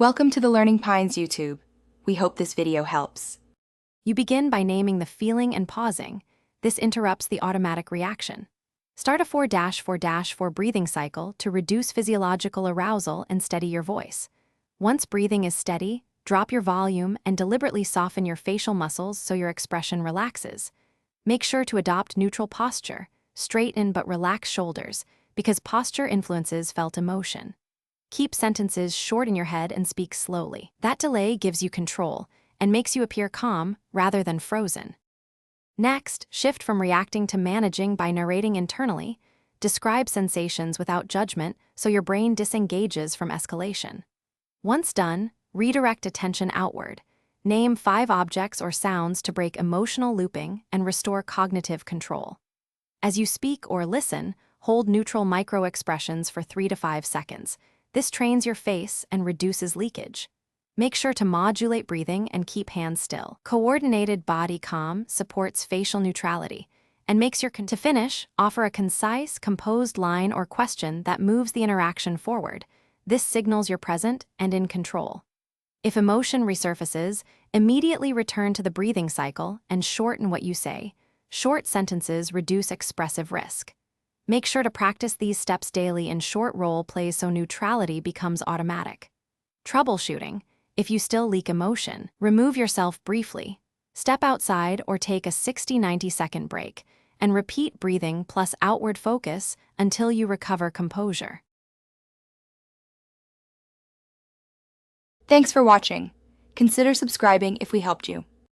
Welcome to the Learning Pines YouTube. We hope this video helps. You begin by naming the feeling and pausing. This interrupts the automatic reaction. Start a 4-4-4 breathing cycle to reduce physiological arousal and steady your voice. Once breathing is steady, drop your volume and deliberately soften your facial muscles so your expression relaxes. Make sure to adopt neutral posture, straighten but relax shoulders, because posture influences felt emotion. Keep sentences short in your head and speak slowly. That delay gives you control and makes you appear calm rather than frozen. Next, shift from reacting to managing by narrating internally. Describe sensations without judgment so your brain disengages from escalation. Once done, redirect attention outward. Name 5 objects or sounds to break emotional looping and restore cognitive control. As you speak or listen, hold neutral micro-expressions for 3 to 5 seconds. This trains your face and reduces leakage. Make sure to modulate breathing and keep hands still. Coordinated body calm supports facial neutrality and makes your To finish, offer a concise, composed line or question that moves the interaction forward. This signals you're present and in control. If emotion resurfaces, immediately return to the breathing cycle and shorten what you say. Short sentences reduce expressive risk. Make sure to practice these steps daily in short role plays so neutrality becomes automatic. Troubleshooting. If you still leak emotion, remove yourself briefly. Step outside or take a 60-90 second break, and repeat breathing plus outward focus until you recover composure. Thanks for watching. Consider subscribing if we helped you.